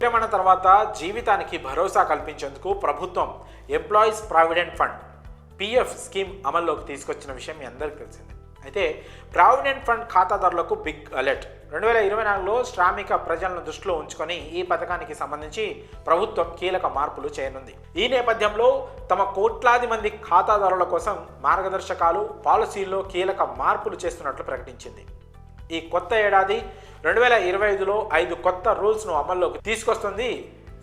విరమణ తర్వాత జీవితానికి భరోసా కల్పించేందుకు ప్రభుత్వం employees provident fund PF scheme అమల్లోకి తీసుకొచ్చిన విషయం మీ అందరికీ తెలిసిందే. అయితే ప్రావిడెంట్ ఫండ్ ఖాతాదారులకు బిగ్ అలర్ట్. 2024లో శ్రామిక ప్రజలను దృష్టిలో ఉంచుకొని ఈ పథకానికి సంబంధించి ప్రభుత్వం కీలక మార్పులు చేయనుంది. ఈ నేపథ్యంలో తమ కోట్లాది మంది ఖాతాదారుల కోసం మార్గదర్శకాలు, పాలసీల్లో కీలక మార్పులు చేస్తున్నట్లు ప్రకటించింది. ఈ కొత్త ఏడాది 2025లో 5 కొత్త రూల్స్ను అమల్లోకి తీసుకొస్తుంది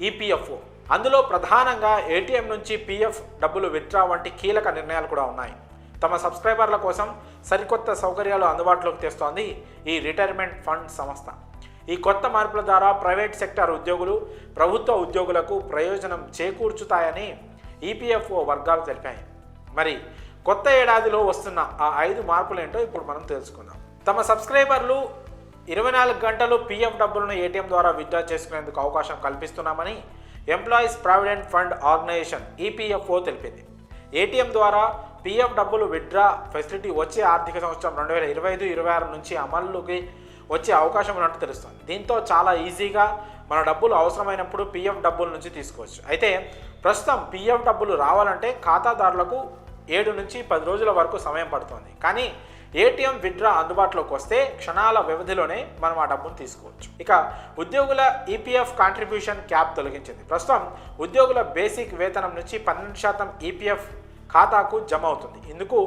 ఈపీఎఫ్ఓ. అందులో ప్రధానంగా ఏటీఎం నుంచి పీఎఫ్ డబ్బులు విత్డ్రా వంటి కీలక నిర్ణయాలు కూడా ఉన్నాయి. తమ సబ్స్క్రైబర్ల కోసం సరికొత్త సౌకర్యాలు అందుబాటులోకి తెస్తోంది ఈ రిటైర్మెంట్ ఫండ్ సంస్థ. ఈ కొత్త మార్పుల ద్వారా ప్రైవేట్ సెక్టార్ ఉద్యోగులు, ప్రభుత్వ ఉద్యోగులకు ప్రయోజనం చేకూర్చుతాయని ఈపీఎఫ్ఓ వర్గాలు తెలిపాయి. మరి కొత్త ఏడాదిలో వస్తున్న ఆ 5 మార్పులు ఏంటో ఇప్పుడు మనం తెలుసుకుందాం. తమ సబ్స్క్రైబర్లు 24 గంటలు పీఎఫ్ డబ్బులను ఏటీఎం ద్వారా విత్డ్రా చేసుకునేందుకు అవకాశం కల్పిస్తున్నామని employees provident fund organisation EPFO తెలిపింది. ఏటీఎం ద్వారా పీఎఫ్ డబ్బులు విత్డ్రా ఫెసిలిటీ వచ్చే ఆర్థిక సంవత్సరం 2025-26 నుంచి అమల్లోకి వచ్చే అవకాశం ఉన్నట్టు తెలుస్తుంది. దీంతో చాలా ఈజీగా మన డబ్బులు అవసరమైనప్పుడు పీఎఫ్ డబ్బుల నుంచి తీసుకోవచ్చు. అయితే ప్రస్తుతం పీఎఫ్ డబ్బులు రావాలంటే ఖాతాదారులకు 7 నుంచి 10 రోజుల వరకు సమయం పడుతుంది. కానీ ఏటీఎం విత్డ్రా అందుబాటులోకి వస్తే క్షణాల వ్యవధిలోనే మనం ఆ డబ్బును తీసుకోవచ్చు. ఇక ఉద్యోగుల ఈపీఎఫ్ కాంట్రిబ్యూషన్ క్యాప్ తొలగించింది. ప్రస్తుతం ఉద్యోగుల బేసిక్ వేతనం నుంచి 12% ఈపీఎఫ్ ఖాతాకు జమ అవుతుంది. ఇందుకు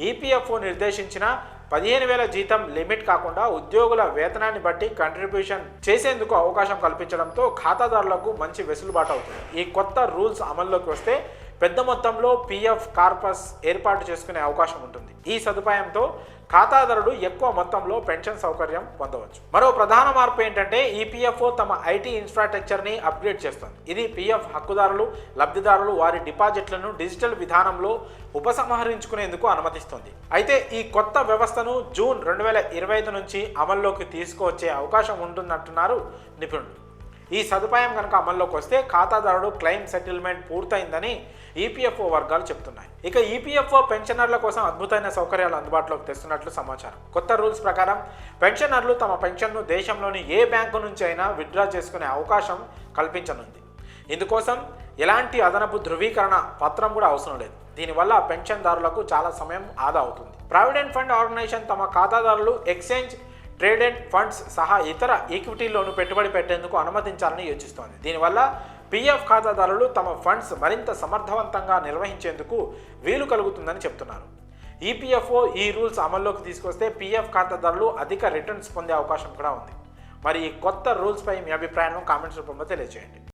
ఈపీఎఫ్ఓ నిర్దేశించిన 15,000 జీతం లిమిట్ కాకుండా ఉద్యోగుల వేతనాన్ని బట్టి కంట్రిబ్యూషన్ చేసేందుకు అవకాశం కల్పించడంతో ఖాతాదారులకు మంచి వెసులుబాటు అవుతుంది. ఈ కొత్త రూల్స్ అమల్లోకి వస్తే పెద్ద మొత్తంలో పీఎఫ్ కార్పస్ ఏర్పాటు చేసుకునే అవకాశం ఉంటుంది. ఈ సదుపాయంతో ఖాతాదారుడు ఎక్కువ మొత్తంలో పెన్షన్ సౌకర్యం పొందవచ్చు. మరో ప్రధాన మార్పు ఏంటంటే ఈపీఎఫ్ఓ తమ ఐటీ ఇన్ఫ్రాస్ట్రక్చర్ని అప్గ్రేడ్ చేస్తుంది. ఇది పీఎఫ్ హక్కుదారులు, లబ్ధిదారులు వారి డిపాజిట్లను డిజిటల్ విధానంలో ఉపసంహరించుకునేందుకు అనుమతిస్తుంది. అయితే ఈ కొత్త వ్యవస్థను జూన్ 2025 నుంచి అమల్లోకి తీసుకువచ్చే అవకాశం ఉంటుందంటున్నారు నిపుణులు. ఈ సదుపాయం కనుక అమల్లోకి వస్తే ఖాతాదారుడు క్లెయిమ్ సెటిల్మెంట్ పూర్తయిందని ఈపీఎఫ్ఓ వర్గాలు చెప్తున్నాయి. ఇక ఈపీఎఫ్ఓ పెన్షనర్ల కోసం అద్భుతమైన సౌకర్యాలు అందుబాటులోకి తెస్తున్నట్లు సమాచారం. కొత్త రూల్స్ ప్రకారం పెన్షనర్లు తమ పెన్షన్ను దేశంలోని ఏ బ్యాంకు నుంచి అయినా విత్డ్రా చేసుకునే అవకాశం కల్పించనుంది. ఇందుకోసం ఎలాంటి అదనపు ధృవీకరణ పత్రం కూడా అవసరం లేదు. దీనివల్ల పెన్షన్దారులకు చాలా సమయం ఆదా అవుతుంది. ప్రావిడెంట్ ఫండ్ ఆర్గనైజేషన్ తమ ఖాతాదారులు ఎక్స్చేంజ్ ట్రేడెడ్ ఫండ్స్ సహా ఇతర ఈక్విటీల్లోనూ పెట్టుబడి పెట్టేందుకు అనుమతించాలని యోచిస్తోంది. దీనివల్ల పీఎఫ్ ఖాతాదారులు తమ ఫండ్స్ మరింత సమర్థవంతంగా నిర్వహించేందుకు వీలు కలుగుతుందని చెప్తున్నారు. ఈపీఎఫ్ఓ ఈ రూల్స్ అమల్లోకి తీసుకొస్తే పీఎఫ్ ఖాతాదారులు అధిక రిటర్న్స్ పొందే అవకాశం కూడా ఉంది. మరి ఈ కొత్త రూల్స్పై మీ అభిప్రాయాలను కామెంట్స్ రూపంలో తెలియజేయండి.